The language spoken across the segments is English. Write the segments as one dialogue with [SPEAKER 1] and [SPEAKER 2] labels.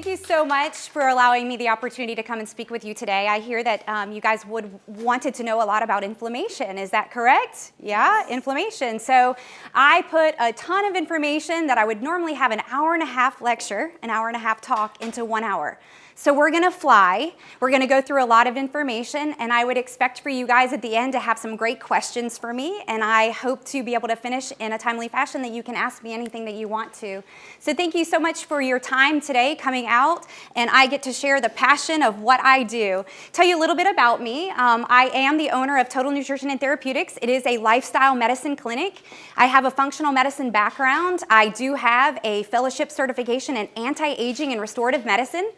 [SPEAKER 1] thank you so much for allowing me the opportunity to come and speak with you today. I hear that you guys wanted to know a lot about inflammation. Is that correct? Yeah, inflammation. So I put a ton of information that I would normally have an hour and a half lecture, an hour and a half talk into 1 hour. So we're going to fly. We're going to go through a lot of information, and I would expect for you guys at the end to have some great questions for me, and I hope to be able to finish in a timely fashion that you can ask me anything that you want to. So thank you so much for your time today coming out, and I get to share the passion of what I do. Tell you a little bit about me. I am the owner of Total Nutrition and Therapeutics. It is a lifestyle medicine clinic. I have a functional medicine background. I do have a fellowship certification in anti-aging and restorative medicine.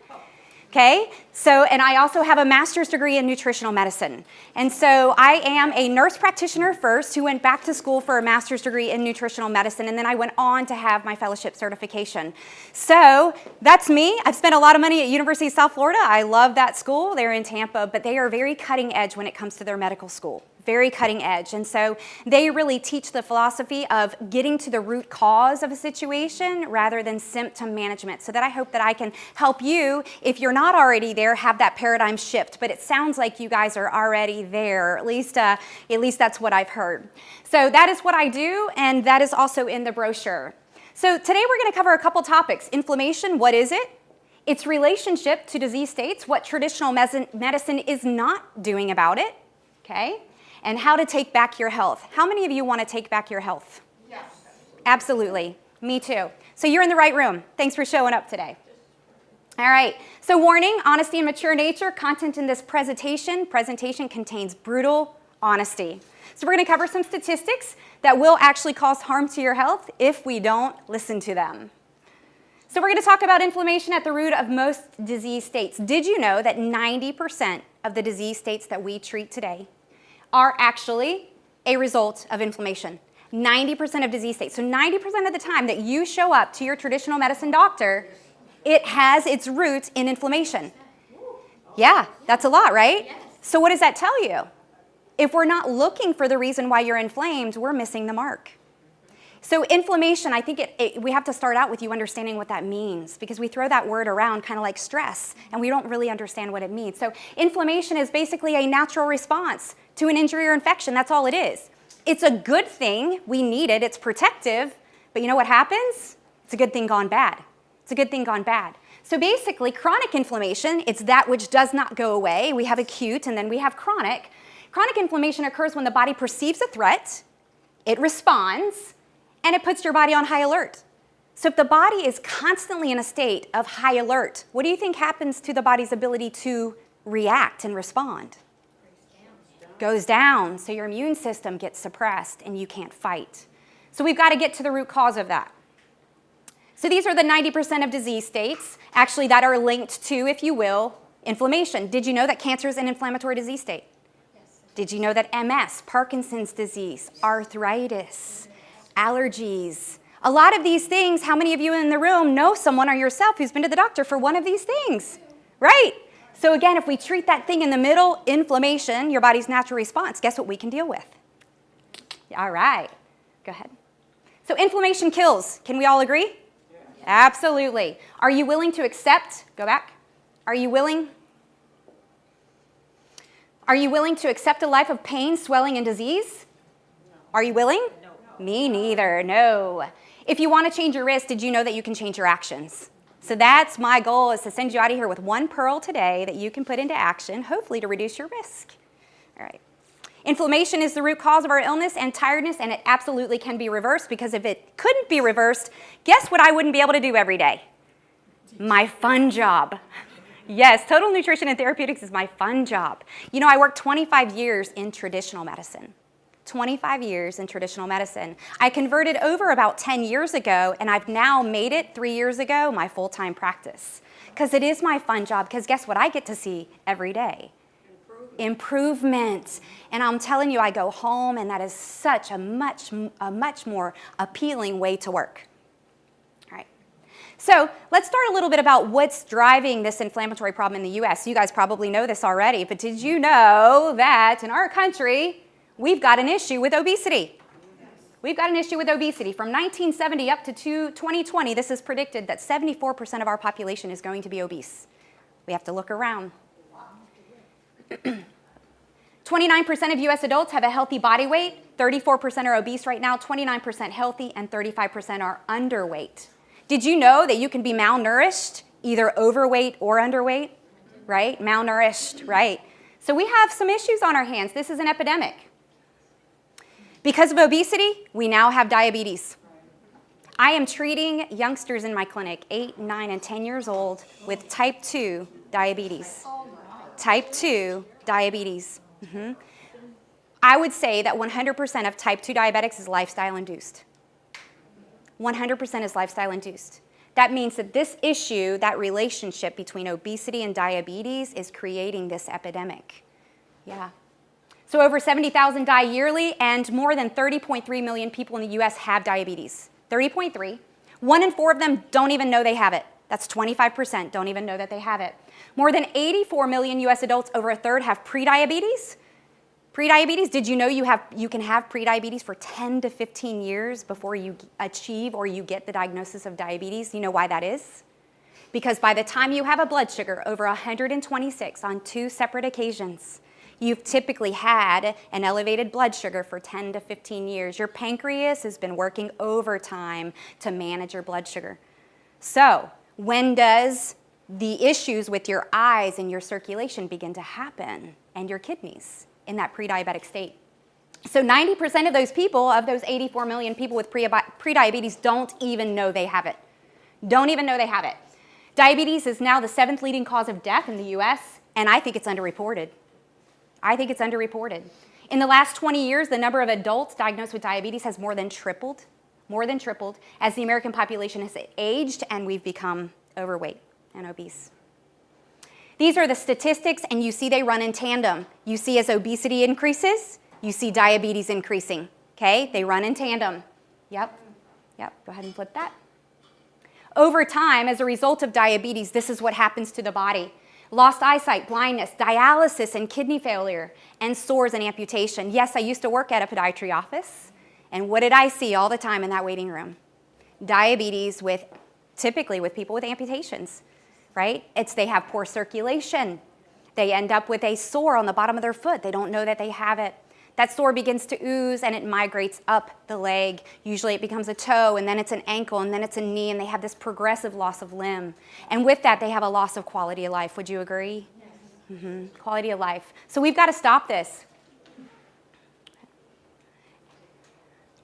[SPEAKER 1] Okay, and I also have a master's degree in nutritional medicine. And so I am a nurse practitioner first who went back to school for a master's degree in nutritional medicine, and then I went on to have my fellowship certification. So that's me. I've spent a lot of money at University of South Florida. I love that school. They're in Tampa, but they are very cutting edge when it comes to their medical school. Very cutting edge. And so they really teach the philosophy of getting to the root cause of a situation rather than symptom management. So that I hope that I can help you, if you're not already there, have that paradigm shift. But it sounds like you guys are already there. At least that's what I've heard. So that is what I do, and that is also in the brochure. So today we're going to cover a couple topics. Inflammation, what is it? Its relationship to disease states, what traditional medicine is not doing about it. Okay? And how to take back your health. How many of you want to take back your health? Yes. Absolutely. Me too. So you're in the right room. Thanks for showing up today. All right. So warning, honesty and mature nature. Content in this presentation contains brutal honesty. So we're going to cover some statistics that will actually cause harm to your health if we don't listen to them. So we're going to talk about inflammation at the root of most disease states. Did you know that 90% of the disease states that we treat today are actually a result of inflammation? 90% of disease states. So 90% of the time that you show up to your traditional medicine doctor, it has its roots in inflammation. Yeah, that's a lot, right? So what does that tell you? If we're not looking for the reason why you're inflamed, we're missing the mark. So inflammation, I think we have to start out with you understanding what that means, because we throw that word around kind of like stress, and we don't really understand what it means. So inflammation is basically a natural response to an injury or infection. That's all it is. It's a good thing. We need it. It's protective. But you know what happens? It's a good thing gone bad. It's a good thing gone bad. So basically, chronic inflammation, it's that which does not go away. We have acute, and then we have chronic. Chronic inflammation occurs when the body perceives a threat, it responds, and it puts your body on high alert. So if the body is constantly in a state of high alert, what do you think happens to the body's ability to react and respond? Goes down. So your immune system gets suppressed and you can't fight. So we've got to get to the root cause of that. So these are the 90% of disease states, actually, that are linked to, if you will, inflammation. Did you know that cancer is an inflammatory disease state? Yes. Did you know that MS, Parkinson's disease, arthritis, allergies, a lot of these things, how many of you in the room know someone or yourself who's been to the doctor for one of these things? Right? So again, if we treat that thing in the middle, inflammation, your body's natural response, guess what we can deal with? All right. Go ahead. So inflammation kills. Can we all agree? Yeah. Absolutely. Are you willing to accept? Go back. Are you willing to accept a life of pain, swelling, and disease? No. Are you willing? No. Me neither. No. If you want to change your risk, did you know that you can change your actions? So that's my goal, is to send you out of here with one pearl today that you can put into action, hopefully to reduce your risk. All right. Inflammation is the root cause of our illness and tiredness, and it absolutely can be reversed, because if it couldn't be reversed, guess what I wouldn't be able to do every day? My fun job. Yes, Total Nutrition and Therapeutics is my fun job. You know, I worked 25 years in traditional medicine. 25 years in traditional medicine. I converted over about 10 years ago, and I've now made it 3 years ago my full-time practice. Because it is my fun job, because guess what I get to see every day? Improvement. And I'm telling you, I go home, and that is such a much more appealing way to work. All right. So let's start a little bit about what's driving this inflammatory problem in the U.S. You guys probably know this already, but did you know that in our country, we've got an issue with obesity? We've got an issue with obesity. From 1970 up to 2020, this is predicted that 74% of our population is going to be obese. We have to look around. 29% of US adults have a healthy body weight, 34% are obese right now, 29% healthy, and 35% are underweight. Did you know that you can be malnourished, either overweight or underweight? Right? Malnourished, right? So we have some issues on our hands. This is an epidemic. Because of obesity, we now have diabetes. I am treating youngsters in my clinic, 8, 9, and 10 years old, with type 2 diabetes. Type 2 diabetes. I would say that 100% of type 2 diabetics is lifestyle induced. 100% is lifestyle induced. That means that this issue, that relationship between obesity and diabetes is creating this epidemic. Yeah. So over 70,000 die yearly, and more than 30.3 million people in the US have diabetes. 30.3. 1 in 4 of them don't even know they have it. That's 25% don't even know that they have it. More than 84 million US adults, over a third, have prediabetes. Prediabetes, did you know you can have prediabetes for 10 to 15 years before you achieve or you get the diagnosis of diabetes? You know why that is? Because by the time you have a blood sugar over 126 on 2 separate occasions, you've typically had an elevated blood sugar for 10 to 15 years. Your pancreas has been working overtime to manage your blood sugar. So when does the issues with your eyes and your circulation begin to happen, and your kidneys in that pre-diabetic state? So 90% of those people, of those 84 million people with pre-diabetes, don't even know they have it. Don't even know they have it. Diabetes is now the 7th leading cause of death in the US, and I think it's underreported. I think it's underreported. In the last 20 years, the number of adults diagnosed with diabetes has more than tripled, as the American population has aged and we've become overweight and obese. These are the statistics, and you see they run in tandem. You see as obesity increases, you see diabetes increasing, okay? They run in tandem. Yep, go ahead and flip that. Over time, as a result of diabetes, this is what happens to the body. Lost eyesight, blindness, dialysis and kidney failure, and sores and amputation. Yes, I used to work at a podiatry office, and what did I see all the time in that waiting room? Diabetes typically with people with amputations, right? They have poor circulation. They end up with a sore on the bottom of their foot. They don't know that they have it. That sore begins to ooze and it migrates up the leg. Usually it becomes a toe, and then it's an ankle, and then it's a knee, and they have this progressive loss of limb. And with that, they have a loss of quality of life. Would you agree? Yes. Quality of life. So we've got to stop this.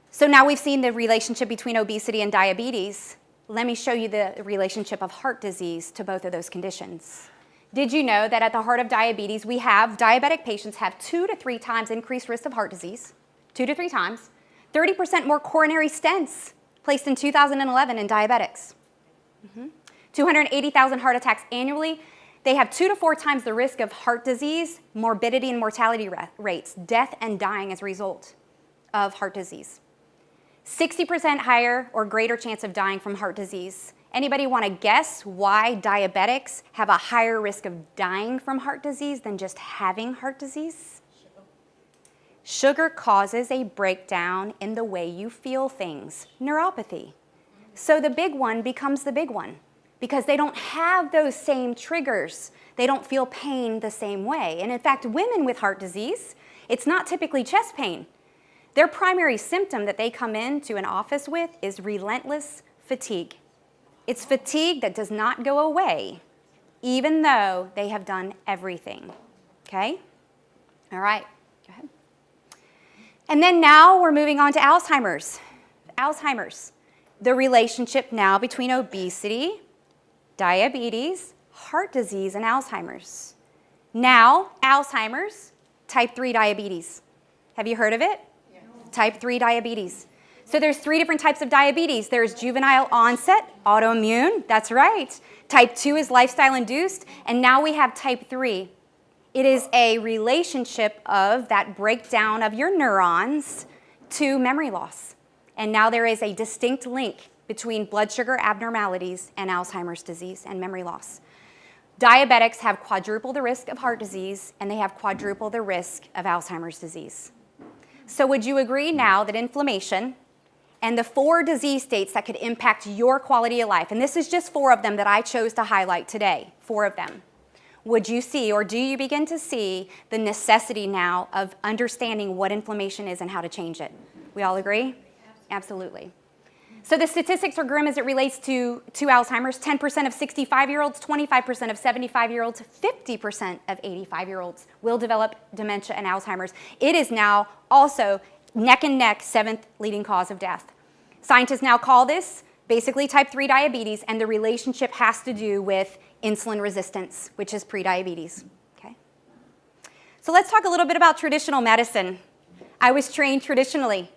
[SPEAKER 1] So now we've seen the relationship between obesity and diabetes. Let me show you the relationship of heart disease to both of those conditions. Did you know that at the heart of diabetes, diabetic patients have 2 to 3 times increased risk of heart disease, 2 to 3 times, 30% more coronary stents placed in 2011 in diabetics, 280,000 heart attacks annually. They have 2 to 4 times the risk of heart disease, morbidity and mortality rates, death and dying as a result of heart disease. 60% higher or greater chance of dying from heart disease. Anybody want to guess why diabetics have a higher risk of dying from heart disease than just having heart disease? Sugar causes a breakdown in the way you feel things, neuropathy. So the big one becomes the big one because they don't have those same triggers. They don't feel pain the same way. And in fact, women with heart disease, it's not typically chest pain. Their primary symptom that they come into an office with is relentless fatigue. It's fatigue that does not go away, even though they have done everything, okay? All right, go ahead. And then now we're moving on to Alzheimer's. Alzheimer's, the relationship now between obesity, diabetes, heart disease, and Alzheimer's. Now, Alzheimer's, type 3 diabetes. Have you heard of it? Yes. Type 3 diabetes. So there's 3 different types of diabetes. There's juvenile onset, autoimmune, that's right. Type 2 is lifestyle induced, and now we have type 3. It is a relationship of that breakdown of your neurons to memory loss. And now there is a distinct link between blood sugar abnormalities and Alzheimer's disease and memory loss. Diabetics have quadruple the risk of heart disease, and they have quadruple the risk of Alzheimer's disease. So would you agree now that inflammation and the 4 disease states that could impact your quality of life, and this is just 4 of them that I chose to highlight today, 4 of them, would you see, or do you begin to see, the necessity now of understanding what inflammation is and how to change it? We all agree? Absolutely. So the statistics are grim as it relates to Alzheimer's. 10% of 65-year-olds, 25% of 75-year-olds, 50% of 85-year-olds will develop dementia and Alzheimer's. It is now also neck and neck 7th leading cause of death. Scientists now call this basically type 3 diabetes, and the relationship has to do with insulin resistance, which is prediabetes. Okay? So let's talk a little bit about traditional medicine. I was trained traditionally.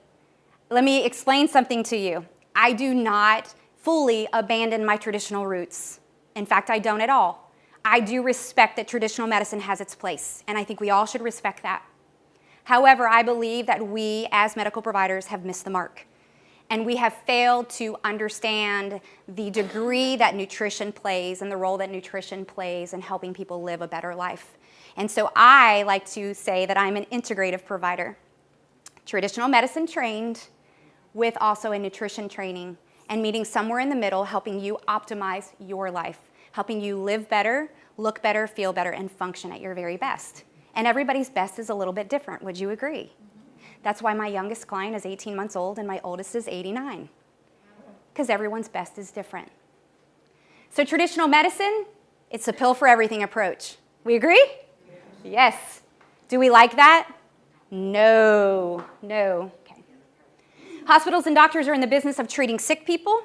[SPEAKER 1] Let me explain something to you. I do not fully abandon my traditional roots. In fact, I don't at all. I do respect that traditional medicine has its place, and I think we all should respect that. However, I believe that we as medical providers have missed the mark, and we have failed to understand the degree that nutrition plays and the role that nutrition plays in helping people live a better life. And so I like to say that I'm an integrative provider, traditional medicine trained, with also a nutrition training, and meeting somewhere in the middle, helping you optimize your life, helping you live better, look better, feel better, and function at your very best. And everybody's best is a little bit different, would you agree? That's why my youngest client is 18 months old and my oldest is 89, because everyone's best is different. So traditional medicine, it's a pill for everything approach. We agree? Yes. Do we like that? No. Hospitals and doctors are in the business of treating sick people.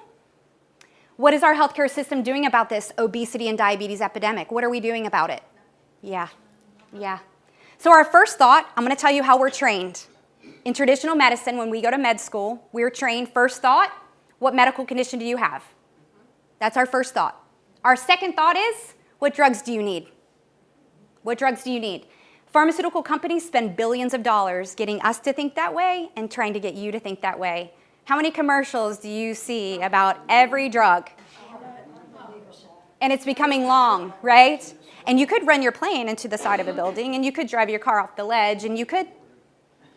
[SPEAKER 1] What is our healthcare system doing about this obesity and diabetes epidemic? What are we doing about it? Yeah. So our first thought, I'm going to tell you how we're trained. In traditional medicine, when we go to med school, we're trained, first thought, what medical condition do you have? That's our first thought. Our second thought is, what drugs do you need? What drugs do you need? Pharmaceutical companies spend billions of dollars getting us to think that way and trying to get you to think that way. How many commercials do you see about every drug? And it's becoming long, right? And you could run your plane into the side of a building, and you could drive your car off the ledge, and you could,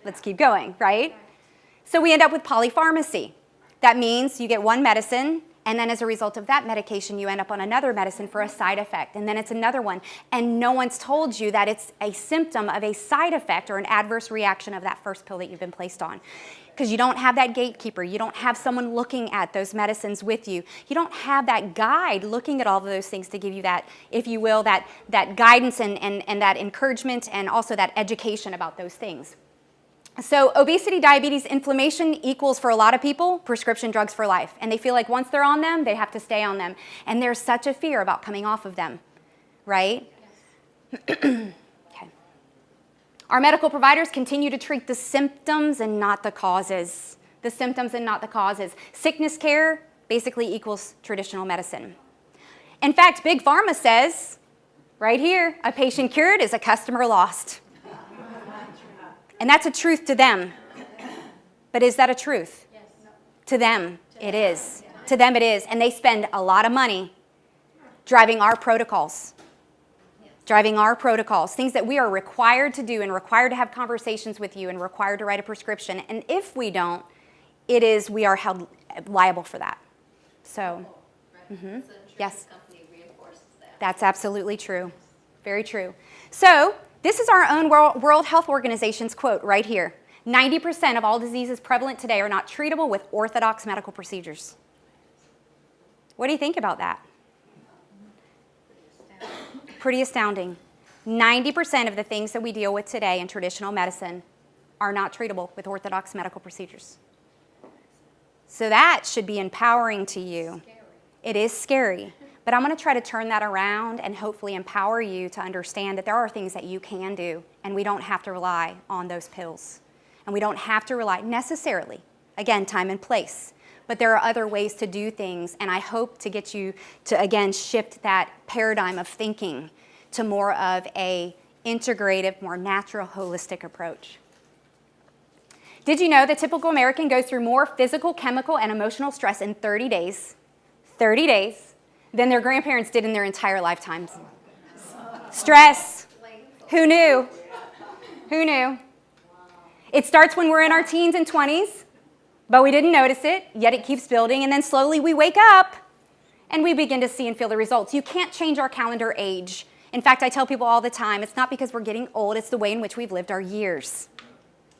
[SPEAKER 1] let's keep going, right? So we end up with polypharmacy. That means you get one medicine, and then as a result of that medication, you end up on another medicine for a side effect, and then it's another one. And no one's told you that it's a symptom of a side effect or an adverse reaction of that first pill that you've been placed on. Because you don't have that gatekeeper. You don't have someone looking at those medicines with you. You don't have that guide looking at all of those things to give you that, if you will, that guidance and that encouragement and also that education about those things. So obesity, diabetes, inflammation equals, for a lot of people, prescription drugs for life. And they feel like once they're on them, they have to stay on them. And there's such a fear about coming off of them, right? Yes. Okay. Our medical providers continue to treat the symptoms and not the causes. The symptoms and not the causes. Sickness care basically equals traditional medicine. In fact, Big Pharma says, right here, a patient cured is a customer lost. And that's a truth to them. But is that a truth? Yes. To them, it is. Yeah. To them, it is. And they spend a lot of money driving our protocols. Yes. Driving our protocols. Things that we are required to do and required to have conversations with you and required to write a prescription. And if we don't, we are held liable for that. So,
[SPEAKER 2] right.
[SPEAKER 1] Yes.
[SPEAKER 2] Company reinforces that.
[SPEAKER 1] That's absolutely true. Very true. So, this is our own World Health Organization's quote right here. 90% of all diseases prevalent today are not treatable with orthodox medical procedures. What do you think about that? Pretty astounding. 90% of the things that we deal with today in traditional medicine are not treatable with orthodox medical procedures. So that should be empowering to you. It is scary. But I'm going to try to turn that around and hopefully empower you to understand that there are things that you can do, and we don't have to rely on those pills. And we don't have to rely necessarily, again, time and place. But there are other ways to do things, and I hope to get you to, again, shift that paradigm of thinking to more of a integrative, more natural, holistic approach. Did you know the typical American goes through more physical, chemical, and emotional stress in 30 days, than their grandparents did in their entire lifetimes? Stress. Who knew? Who knew? It starts when we're in our teens and 20s. but we didn't notice it, yet it keeps building, and then slowly we wake up and we begin to see and feel the results. You can't change our calendar age. In fact, I tell people all the time, it's not because we're getting old, it's the way in which we've lived our years.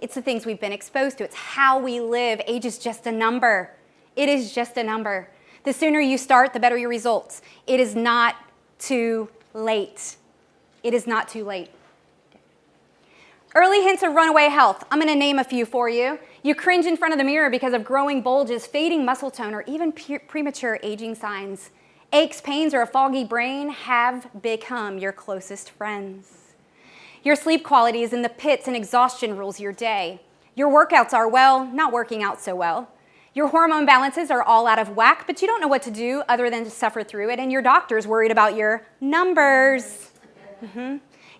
[SPEAKER 1] It's the things we've been exposed to. It's how we live. Age is just a number. It is just a number. The sooner you start, the better your results. It is not too late. It is not too late. Early hints of runaway health. I'm going to name a few for you. You cringe in front of the mirror because of growing bulges, fading muscle tone, or even premature aging signs. Aches, pains, or a foggy brain have become your closest friends. Your sleep quality is in the pits and exhaustion rules your day. Your workouts are, well, not working out so well. Your hormone balances are all out of whack, but you don't know what to do other than to suffer through it, and your doctor's worried about your numbers.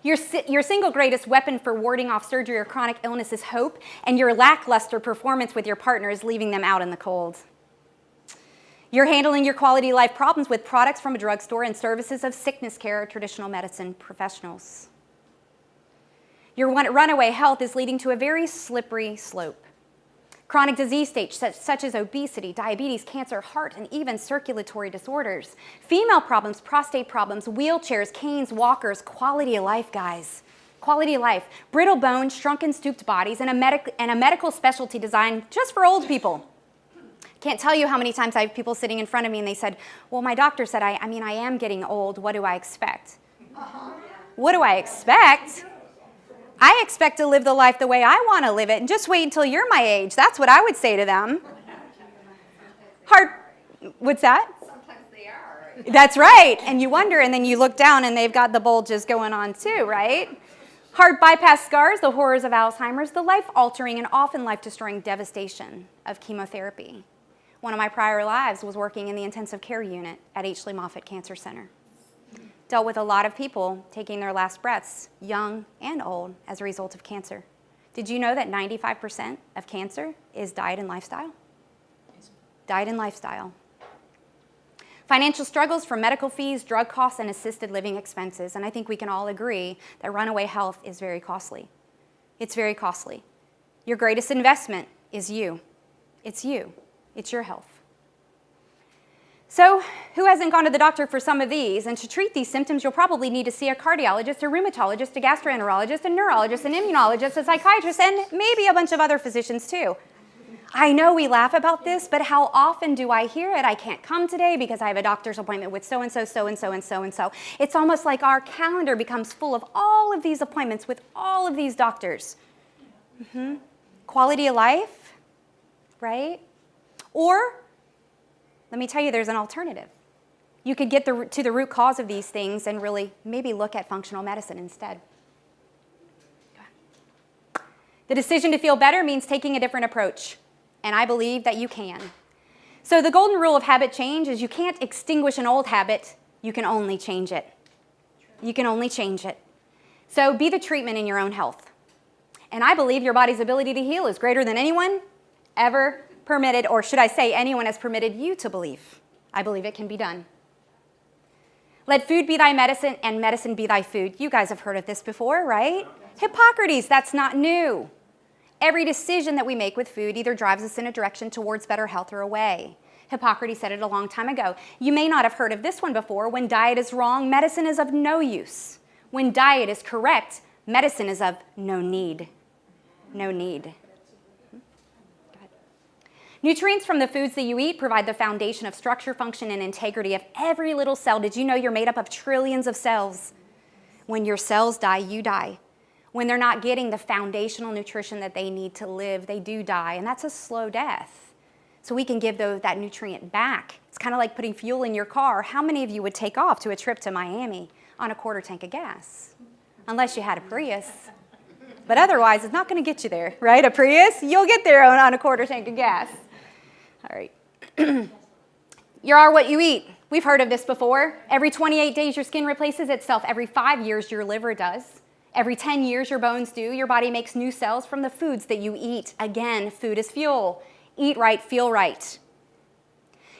[SPEAKER 1] Your single greatest weapon for warding off surgery or chronic illness is hope, and your lackluster performance with your partner is leaving them out in the cold. You're handling your quality of life problems with products from a drugstore and services of sickness care or traditional medicine professionals. Your runaway health is leading to a very slippery slope. Chronic disease states such as obesity, diabetes, cancer, heart, and even circulatory disorders. Female problems, prostate problems, wheelchairs, canes, walkers, quality of life, guys. Quality of life. Brittle bones, shrunken, stooped bodies, and a medical specialty designed just for old people. Can't tell you how many times I have people sitting in front of me and they said, well, my doctor said, I am getting old. What do I expect? What do I expect? I expect to live the life the way I want to live it, and just wait until you're my age. That's what I would say to them. What's that?
[SPEAKER 2] Sometimes they are.
[SPEAKER 1] That's right. And you wonder, and then you look down and they've got the bulges going on too, right? Heart bypass scars, the horrors of Alzheimer's, the life-altering and often life-destroying devastation of chemotherapy. One of my prior lives was working in the intensive care unit at H. Lee Moffitt Cancer Center. Dealt with a lot of people taking their last breaths, young and old, as a result of cancer. Did you know that 95% of cancer is diet and lifestyle? Diet and lifestyle. Financial struggles from medical fees, drug costs, and assisted living expenses. And I think we can all agree that runaway health is very costly. It's very costly. Your greatest investment is you. It's you. It's your health. So, who hasn't gone to the doctor for some of these? And to treat these symptoms, you'll probably need to see a cardiologist, a rheumatologist, a gastroenterologist, a neurologist, an immunologist, a psychiatrist, and maybe a bunch of other physicians too. I know we laugh about this, but how often do I hear it? I can't come today because I have a doctor's appointment with so-and-so, so-and-so, and so-and-so. It's almost like our calendar becomes full of all of these appointments with all of these doctors. Quality of life, right? Or, let me tell you, there's an alternative. You could get to the root cause of these things and really maybe look at functional medicine instead. The decision to feel better means taking a different approach, and I believe that you can. So the golden rule of habit change is you can't extinguish an old habit, you can only change it. You can only change it. So be the treatment in your own health. And I believe your body's ability to heal is greater than anyone ever permitted, or should I say anyone has permitted you to believe. I believe it can be done. Let food be thy medicine and medicine be thy food. You guys have heard of this before, right? Hippocrates, that's not new. Every decision that we make with food either drives us in a direction towards better health or away. Hippocrates said it a long time ago. You may not have heard of this one before. When diet is wrong, medicine is of no use. When diet is correct, medicine is of no need. No need. Nutrients from the foods that you eat provide the foundation of structure, function, and integrity of every little cell. Did you know you're made up of trillions of cells? When your cells die, you die. When they're not getting the foundational nutrition that they need to live, they do die, and that's a slow death. So we can give that nutrient back. It's kind of like putting fuel in your car. How many of you would take off to a trip to Miami on a quarter tank of gas? Unless you had a Prius. But otherwise, it's not going to get you there, right? A Prius, you'll get there on a quarter tank of gas. All right. You are what you eat. We've heard of this before. Every 28 days, your skin replaces itself. Every 5 years, your liver does. Every 10 years, your bones do. Your body makes new cells from the foods that you eat. Again, food is fuel. Eat right, feel right.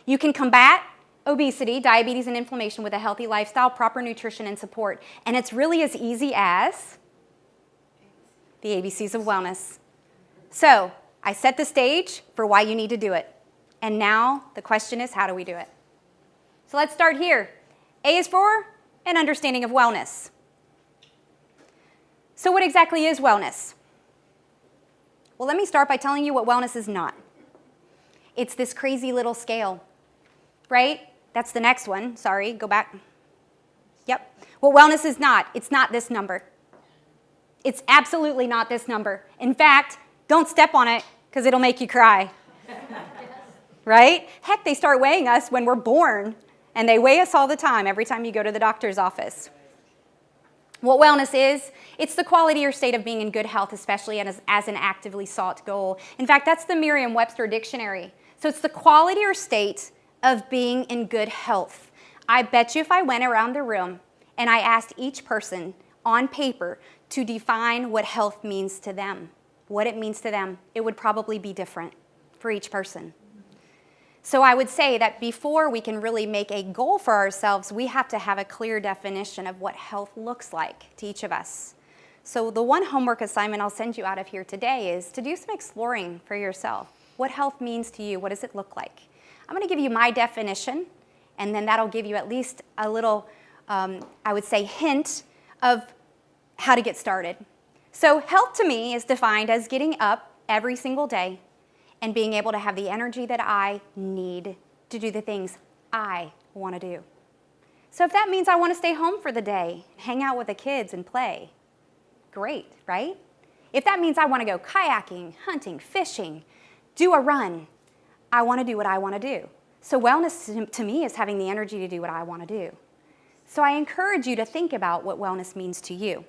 [SPEAKER 1] You can combat obesity, diabetes, and inflammation with a healthy lifestyle, proper nutrition, and support. And it's really as easy as the ABCs of wellness. So, I set the stage for why you need to do it. And now the question is, how do we do it? So let's start here. A is for an understanding of wellness. So what exactly is wellness? Well, let me start by telling you what wellness is not. It's this crazy little scale, right? That's the next one. Sorry, go back. Yep. What wellness is not, it's not this number. It's absolutely not this number. In fact, don't step on it because it'll make you cry. Right? Heck, they start weighing us when we're born, and they weigh us all the time every time you go to the doctor's office. What wellness is, it's the quality or state of being in good health, especially as an actively sought goal. In fact, that's the Merriam-Webster dictionary. So it's the quality or state of being in good health. I bet you if I went around the room and I asked each person on paper to define what health means to them, what it means to them, it would probably be different for each person. So I would say that before we can really make a goal for ourselves, we have to have a clear definition of what health looks like to each of us. So the one homework assignment I'll send you out of here today is to do some exploring for yourself. What health means to you? What does it look like? I'm going to give you my definition, and then that'll give you at least a little, I would say, hint of how to get started. So health to me is defined as getting up every single day and being able to have the energy that I need to do the things I want to do. So if that means I want to stay home for the day, hang out with the kids and play, great, right? If that means I want to go kayaking, hunting, fishing, do a run, I want to do what I want to do. So wellness to me is having the energy to do what I want to do. So I encourage you to think about what wellness means to you.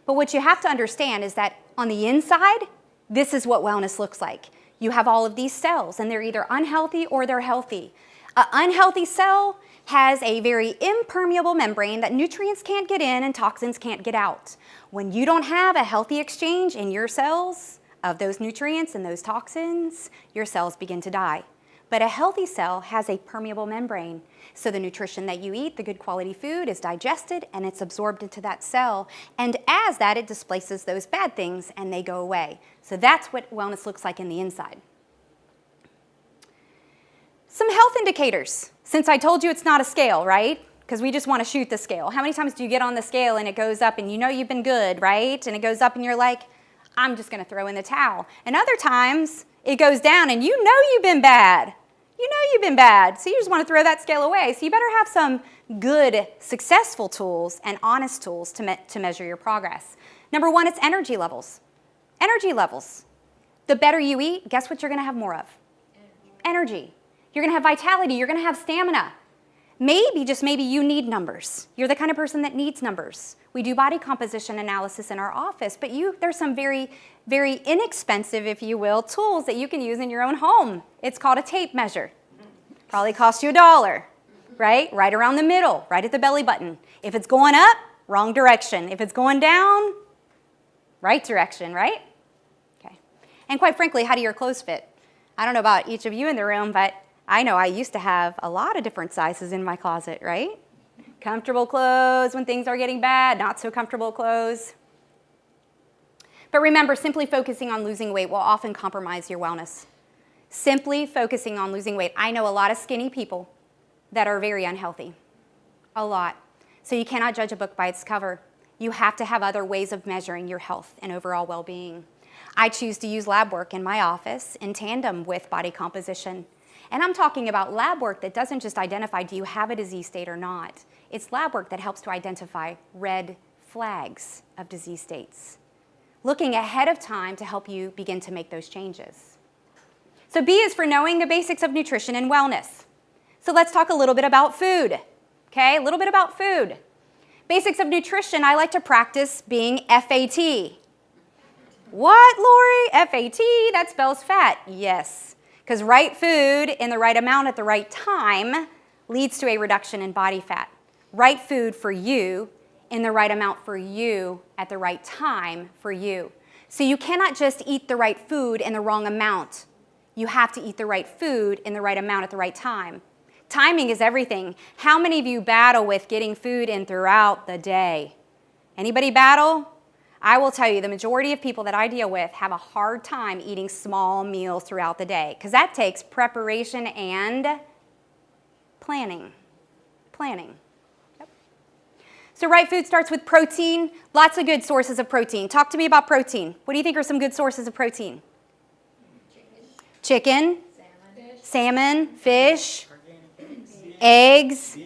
[SPEAKER 1] But what you have to understand is that on the inside, this is what wellness looks like. You have all of these cells, and they're either unhealthy or they're healthy. An unhealthy cell has a very impermeable membrane that nutrients can't get in and toxins can't get out. When you don't have a healthy exchange in your cells of those nutrients and those toxins, your cells begin to die. But a healthy cell has a permeable membrane. So the nutrition that you eat, the good quality food, is digested and it's absorbed into that cell. And as that, it displaces those bad things and they go away. So that's what wellness looks like in the inside. Some health indicators. Since I told you it's not a scale, right? Because we just want to shoot the scale. How many times do you get on the scale and it goes up and you know you've been good, right? And it goes up and you're like, I'm just going to throw in the towel. And other times it goes down and you know you've been bad. You know you've been bad, so you just want to throw that scale away. So you better have some good, successful tools and honest tools to measure your progress. Number one, it's energy levels. Energy levels. The better you eat, guess what you're going to have more of? Energy. You're going to have vitality. You're going to have stamina. Maybe, just maybe, you need numbers. You're the kind of person that needs numbers. We do body composition analysis in our office, but there's some very, very inexpensive, if you will, tools that you can use in your own home. It's called a tape measure. Probably cost you $1, right? Right around the middle, right at the belly button. If it's going up, wrong direction. If it's going down, right direction, right? Okay. And quite frankly, how do your clothes fit? I don't know about each of you in the room, but I know I used to have a lot of different sizes in my closet, right? Comfortable clothes when things are getting bad, not so comfortable clothes. But remember, simply focusing on losing weight will often compromise your wellness. Simply focusing on losing weight. I know a lot of skinny people that are very unhealthy. A lot. So you cannot judge a book by its cover. You have to have other ways of measuring your health and overall well-being. I choose to use lab work in my office in tandem with body composition. And I'm talking about lab work that doesn't just identify do you have a disease state or not. It's lab work that helps to identify red flags of disease states. Looking ahead of time to help you begin to make those changes. So B is for knowing the basics of nutrition and wellness. So let's talk a little bit about food. Okay, a little bit about food. Basics of nutrition, I like to practice being FAT. What, Lori? FAT? That spells fat. Yes. Because right food in the right amount at the right time leads to a reduction in body fat. Right food for you in the right amount for you at the right time for you. So you cannot just eat the right food in the wrong amount. You have to eat the right food in the right amount at the right time. Timing is everything. How many of you battle with getting food in throughout the day? Anybody battle? I will tell you, the majority of people that I deal with have a hard time eating small meals throughout the day because that takes preparation and planning. Yep. So right food starts with protein. Lots of good sources of protein. Talk to me about protein. What do you think are some good sources of protein? Chicken, salmon, fish, eggs,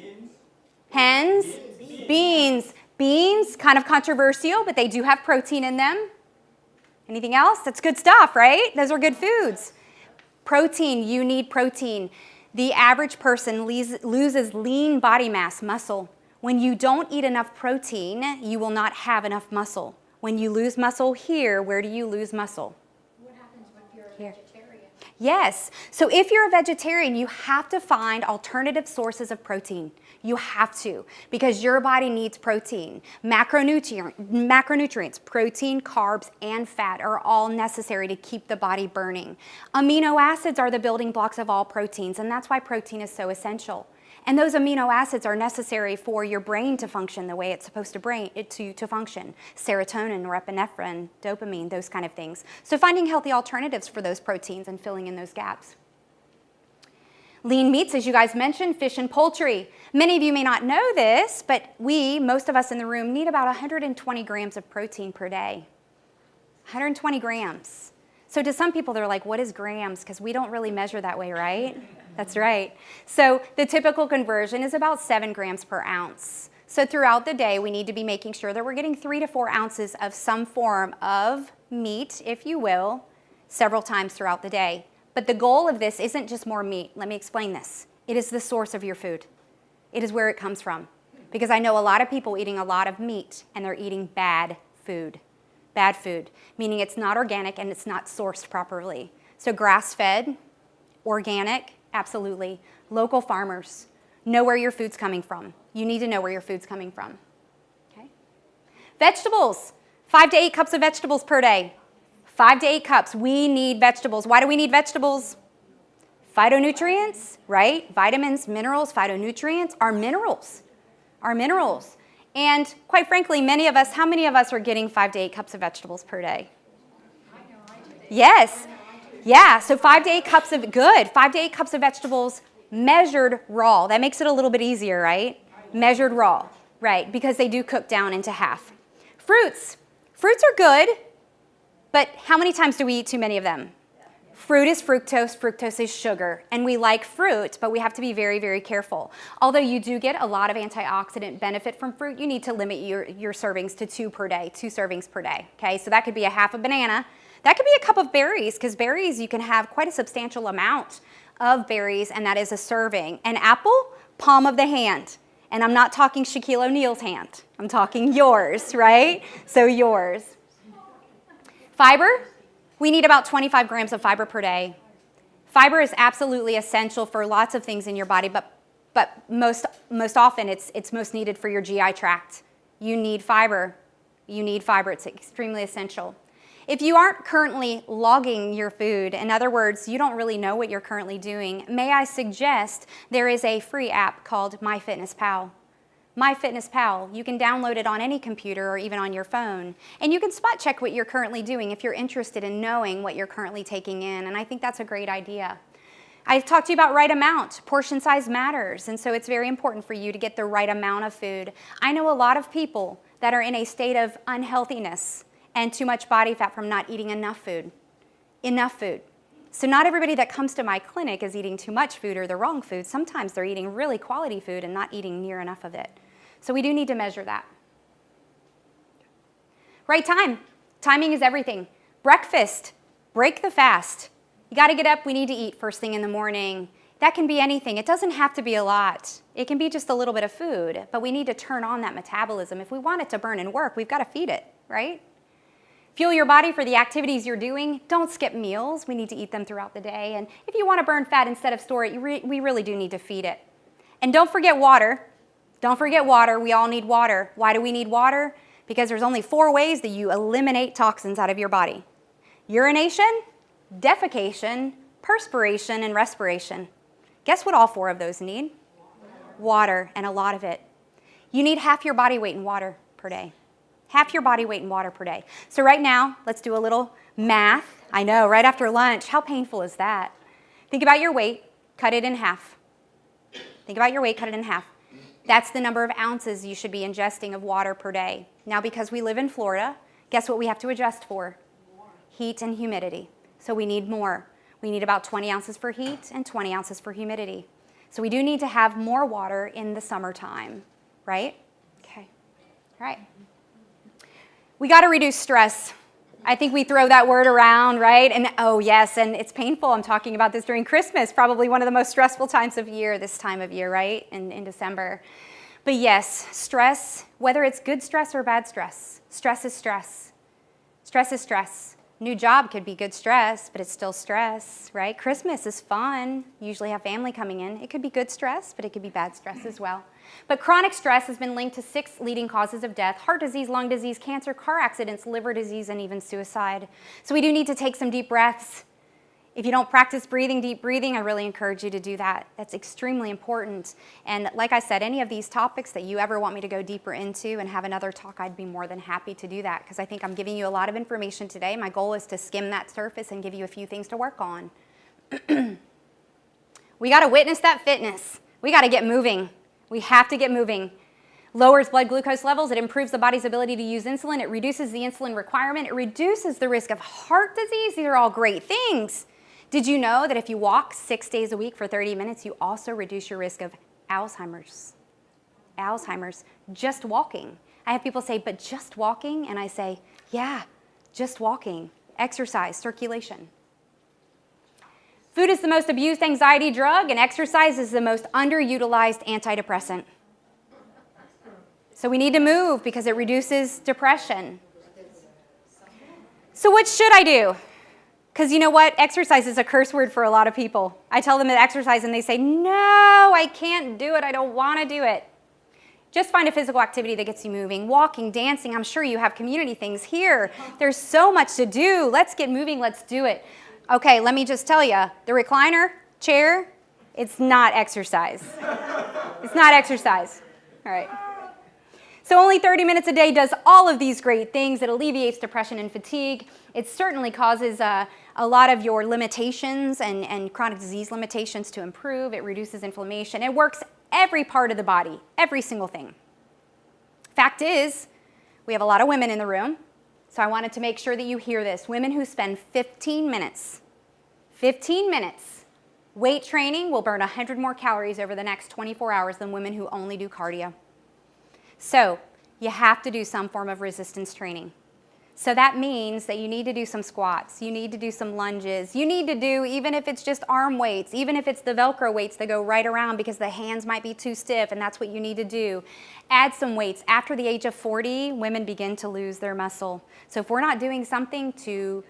[SPEAKER 1] hens, beans. Beans, kind of controversial, but they do have protein in them. Anything else? That's good stuff, right? Those are good foods. Protein, you need protein. The average person loses lean body mass, muscle. When you don't eat enough protein, you will not have enough muscle. When you lose muscle here, where do you lose muscle?
[SPEAKER 2] What happens if you're a vegetarian?
[SPEAKER 1] Yes. So if you're a vegetarian, you have to find alternative sources of protein. You have to, because your body needs protein. Macronutrients, protein, carbs, and fat are all necessary to keep the body burning. Amino acids are the building blocks of all proteins, and that's why protein is so essential. And those amino acids are necessary for your brain to function the way it's supposed to function. Serotonin, norepinephrine, dopamine, those kind of things. So finding healthy alternatives for those proteins and filling in those gaps. Lean meats, as you guys mentioned, fish and poultry. Many of you may not know this, but most of us in the room, need about 120 grams of protein per day. 120 grams. So to some people, they're like, what is grams? Because we don't really measure that way, right? That's right. So the typical conversion is about 7 grams per ounce. So throughout the day, we need to be making sure that we're getting 3 to 4 ounces of some form of meat, if you will, several times throughout the day. But the goal of this isn't just more meat. Let me explain this. It is the source of your food. It is where it comes from. Because I know a lot of people eating a lot of meat and they're eating bad food. Bad food, meaning it's not organic and it's not sourced properly. So grass-fed, organic, absolutely. Local farmers, know where your food's coming from. You need to know where your food's coming from. Okay? Vegetables, 5 to 8 cups of vegetables per day. 5 to 8 cups. We need vegetables. Why do we need vegetables? Phytonutrients, right? Vitamins, minerals, phytonutrients are minerals. Are minerals. And quite frankly, how many of us are getting 5 to 8 cups of vegetables per day? Yes. Yeah, so 5 to 8 cups of 5 to 8 cups of vegetables measured raw. That makes it a little bit easier, right? Measured raw, right? Because they do cook down into half. Fruits. Fruits are good. But how many times do we eat too many of them? Fruit is fructose, fructose is sugar, and we like fruit, but we have to be very, very careful. Although you do get a lot of antioxidant benefit from fruit, you need to limit your servings to 2 per day, 2 servings per day, okay? So that could be a half a banana. That could be a cup of berries, because berries, you can have quite a substantial amount of berries, and that is a serving. An apple, palm of the hand. And I'm not talking Shaquille O'Neal's hand. I'm talking yours, right? So yours. Fiber, we need about 25 grams of fiber per day. Fiber is absolutely essential for lots of things in your body, but most often it's most needed for your GI tract. You need fiber. You need fiber. It's extremely essential. If you aren't currently logging your food, in other words, you don't really know what you're currently doing, may I suggest there is a free app called MyFitnessPal. MyFitnessPal, you can download it on any computer or even on your phone. And you can spot check what you're currently doing if you're interested in knowing what you're currently taking in. And I think that's a great idea. I've talked to you about right amount. Portion size matters. And so it's very important for you to get the right amount of food. I know a lot of people that are in a state of unhealthiness and too much body fat from not eating enough food. Enough food. So not everybody that comes to my clinic is eating too much food or the wrong food. Sometimes they're eating really quality food and not eating near enough of it. So we do need to measure that. Right time. Timing is everything. Breakfast. Break the fast. You got to get up. We need to eat first thing in the morning. That can be anything. It doesn't have to be a lot. It can be just a little bit of food, but we need to turn on that metabolism. If we want it to burn and work, we've got to feed it, right? Fuel your body for the activities you're doing. Don't skip meals. We need to eat them throughout the day. And if you want to burn fat instead of store it, we really do need to feed it. And don't forget water. Don't forget water. We all need water. Why do we need water? Because there's only 4 ways that you eliminate toxins out of your body. Urination, defecation, perspiration, and respiration. Guess what all 4 of those need? Water, and a lot of it. You need half your body weight in water per day. Half your body weight in water per day. So right now, let's do a little math. I know, right after lunch. How painful is that? Think about your weight. Cut it in half. Think about your weight. Cut it in half. That's the number of ounces you should be ingesting of water per day. Now, because we live in Florida, guess what we have to adjust for? Heat and humidity. So we need more. We need about 20 ounces for heat and 20 ounces for humidity. So we do need to have more water in the summertime, right? Okay. All right. We got to reduce stress. I think we throw that word around, right? And oh, yes, and it's painful. I'm talking about this during Christmas, probably one of the most stressful times of year, this time of year, right? In December. But yes, stress, whether it's good stress or bad stress, stress is stress. Stress is stress. New job could be good stress, but it's still stress, right? Christmas is fun. You usually have family coming in. It could be good stress, but it could be bad stress as well. But chronic stress has been linked to 6 leading causes of death: heart disease, lung disease, cancer, car accidents, liver disease, and even suicide. So we do need to take some deep breaths. If you don't practice deep breathing, I really encourage you to do that. That's extremely important. And like I said, any of these topics that you ever want me to go deeper into and have another talk, I'd be more than happy to do that, because I think I'm giving you a lot of information today. My goal is to skim that surface and give you a few things to work on. We got to witness that fitness. We got to get moving. We have to get moving. Lowers blood glucose levels. It improves the body's ability to use insulin. It reduces the insulin requirement. It reduces the risk of heart disease. These are all great things. Did you know that if you walk 6 days a week for 30 minutes, you also reduce your risk of Alzheimer's? Alzheimer's, just walking. I have people say, but just walking? And I say, yeah, just walking. Exercise, circulation. Food is the most abused anxiety drug, and exercise is the most underutilized antidepressant. So we need to move because it reduces depression. So what should I do? Because you know what? Exercise is a curse word for a lot of people. I tell them to exercise and they say, no, I can't do it. I don't want to do it. Just find a physical activity that gets you moving. Walking, dancing. I'm sure you have community things here. There's so much to do. Let's get moving. Let's do it. Okay, let me just tell you, the recliner chair, it's not exercise. It's not exercise. All right. So only 30 minutes a day does all of these great things. It alleviates depression and fatigue. It certainly causes a lot of your limitations and chronic disease limitations to improve. It reduces inflammation. It works every part of the body, every single thing. Fact is, we have a lot of women in the room, so I wanted to make sure that you hear this. Women who spend 15 minutes weight training will burn 100 more calories over the next 24 hours than women who only do cardio. So you have to do some form of resistance training. So that means that you need to do some squats, you need to do some lunges, you need to do, even if it's just arm weights, even if it's the Velcro weights that go right around because the hands might be too stiff and that's what you need to do. Add some weights. After the age of 40, women begin to lose their muscle. So if we're not doing something to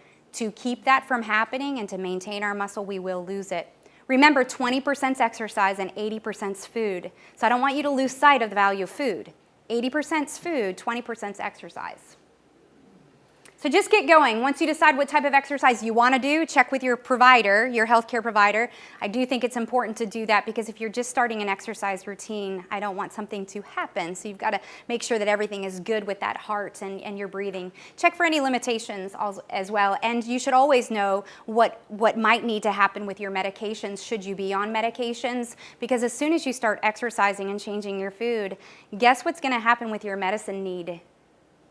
[SPEAKER 1] keep that from happening and to maintain our muscle, we will lose it. Remember, 20% exercise and 80% food. So I don't want you to lose sight of the value of food. 80% food, 20% exercise. So just get going. Once you decide what type of exercise you want to do, check with your provider, your healthcare provider. I do think it's important to do that because if you're just starting an exercise routine, I don't want something to happen. So you've got to make sure that everything is good with that heart and your breathing. Check for any limitations as well. And you should always know what might need to happen with your medications should you be on medications, because as soon as you start exercising and changing your food, guess what's going to happen with your medicine need?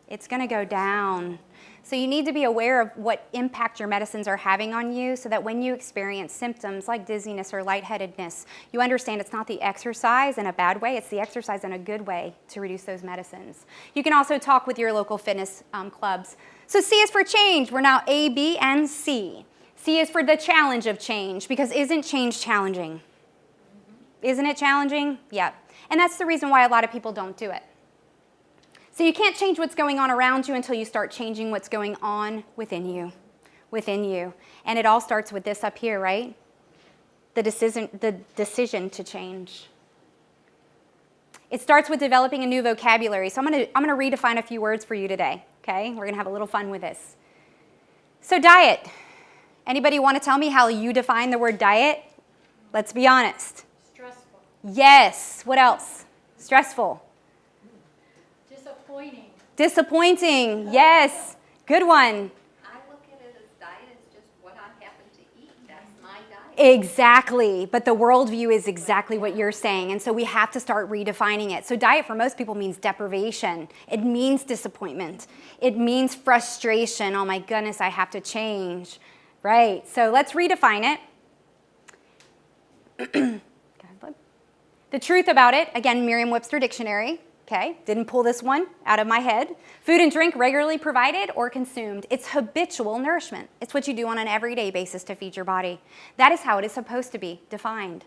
[SPEAKER 1] It's going to go down. So you need to be aware of what impact your medicines are having on you so that when you experience symptoms like dizziness or lightheadedness, you understand it's not the exercise in a bad way, it's the exercise in a good way to reduce those medicines. You can also talk with your local fitness clubs. So C is for change. We're now A, B, and C. C is for the challenge of change, because isn't change challenging? Isn't it challenging? Yeah. And that's the reason why a lot of people don't do it. So you can't change what's going on around you until you start changing what's going on within you. And it all starts with this up here, right? The decision to change. It starts with developing a new vocabulary. So I'm going to redefine a few words for you today, okay? We're going to have a little fun with this. So diet. Anybody want to tell me how you define the word diet? Let's be honest.
[SPEAKER 2] Stressful.
[SPEAKER 1] Yes. What else? Stressful.
[SPEAKER 2] Disappointing.
[SPEAKER 1] Disappointing. Yes. Good one.
[SPEAKER 2] I look at it as diet, it's just what I happen to eat. That's my diet.
[SPEAKER 1] Exactly. But the worldview is exactly what you're saying. And so we have to start redefining it. So diet for most people means deprivation. It means disappointment. It means frustration. Oh my goodness, I have to change. Right. So let's redefine it. Go ahead, bud. The truth about it, again, Merriam-Webster Dictionary. Okay, didn't pull this one out of my head. Food and drink regularly provided or consumed. It's habitual nourishment. It's what you do on an everyday basis to feed your body. That is how it is supposed to be defined.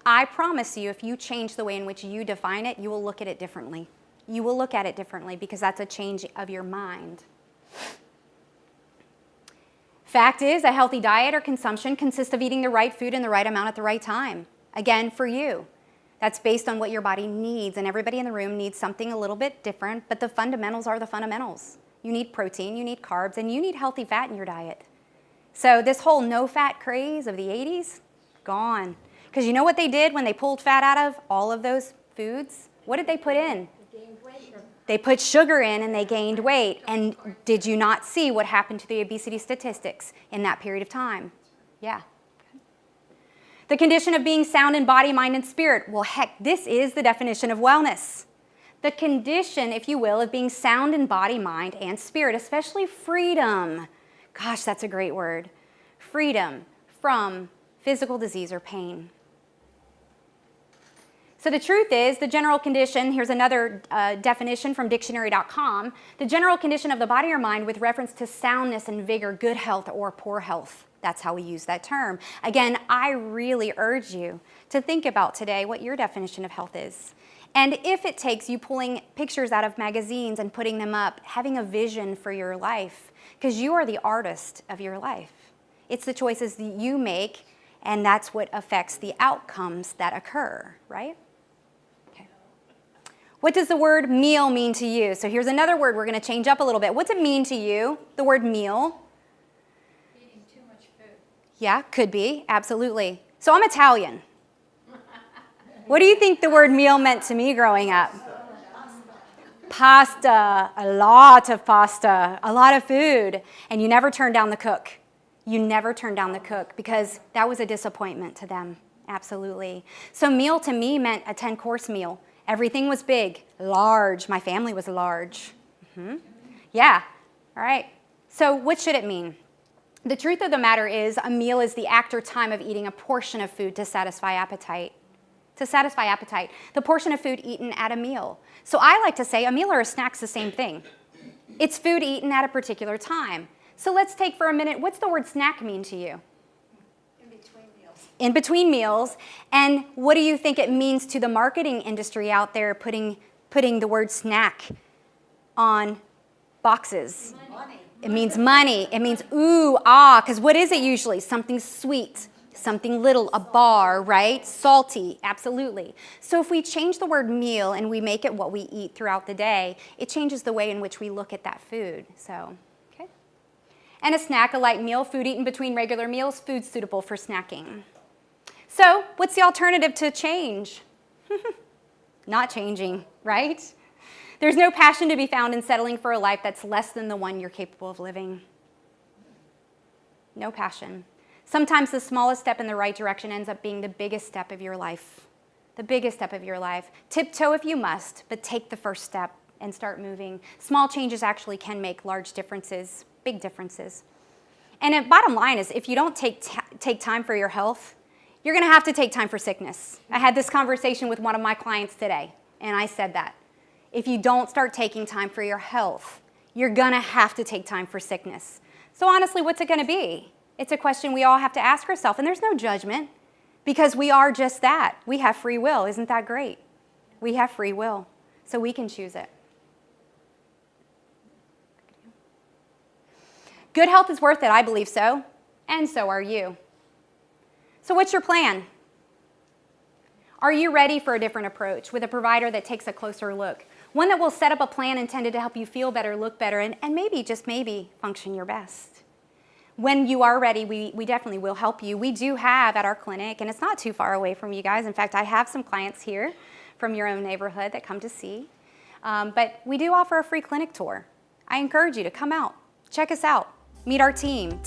[SPEAKER 1] I promise you, if you change the way in which you define it, you will look at it differently. You will look at it differently because that's a change of your mind. Fact is, a healthy diet or consumption consists of eating the right food in the right amount at the right time. Again, for you. That's based on what your body needs, and everybody in the room needs something a little bit different, but the fundamentals are the fundamentals. You need protein, you need carbs, and you need healthy fat in your diet. So this whole no-fat craze of the 80s, gone. Because you know what they did when they pulled fat out of all of those foods? What did they put in? They put sugar in and they gained weight. And did you not see what happened to the obesity statistics in that period of time? Yeah. The condition of being sound in body, mind, and spirit. Well, heck, this is the definition of wellness. The condition, if you will, of being sound in body, mind, and spirit, especially freedom. Gosh, that's a great word. Freedom from physical disease or pain. So the truth is, the general condition, here's another definition from dictionary.com, the general condition of the body or mind with reference to soundness and vigor, good health or poor health. That's how we use that term. Again, I really urge you to think about today what your definition of health is. And if it takes you pulling pictures out of magazines and putting them up, having a vision for your life, because you are the artist of your life. It's the choices that you make, and that's what affects the outcomes that occur, right? Okay. What does the word meal mean to you? So here's another word we're going to change up a little bit. What's it mean to you, the word meal? Yeah, could be, absolutely. So I'm Italian. What do you think the word meal meant to me growing up? Pasta, a lot of pasta, a lot of food. And you never turned down the cook. You never turned down the cook because that was a disappointment to them, absolutely. So meal to me meant a 10-course meal. Everything was big, large. My family was large. Yeah, all right. So what should it mean? The truth of the matter is a meal is the act or time of eating a portion of food to satisfy appetite. To satisfy appetite, the portion of food eaten at a meal. So I like to say a meal or a snack's the same thing. It's food eaten at a particular time. So let's take for a minute, what's the word snack mean to you?
[SPEAKER 2] In between meals.
[SPEAKER 1] In between meals. And what do you think it means to the marketing industry out there putting the word snack on boxes?
[SPEAKER 2] Money.
[SPEAKER 1] It means money. It means ooh, ah, because what is it usually? Something sweet, something little, a bar, right? Salty, absolutely. So if we change the word meal and we make it what we eat throughout the day, it changes the way in which we look at that food. So, okay. And a snack, a light meal, food eaten between regular meals, food suitable for snacking. So what's the alternative to change? Not changing, right? There's no passion to be found in settling for a life that's less than the one you're capable of living. No passion. Sometimes the smallest step in the right direction ends up being the biggest step of your life. The biggest step of your life. Tiptoe if you must, but take the first step and start moving. Small changes actually can make large differences, big differences. And the bottom line is if you don't take time for your health, you're going to have to take time for sickness. I had this conversation with one of my clients today, and I said that. If you don't start taking time for your health, you're going to have to take time for sickness. So honestly, what's it going to be? It's a question we all have to ask ourselves, and there's no judgment because we are just that. We have free will. Isn't that great? We have free will, so we can choose it. Good health is worth it, I believe so, and so are you. So what's your plan? Are you ready for a different approach with a provider that takes a closer look? One that will set up a plan intended to help you feel better, look better, and maybe, just maybe, function your best. When you are ready, we definitely will help you. We do have at our clinic, and it's not too far away from you guys. In fact, I have some clients here from your own neighborhood that come to see. But we do offer a free clinic tour. I encourage you to come out, check us out, meet our team.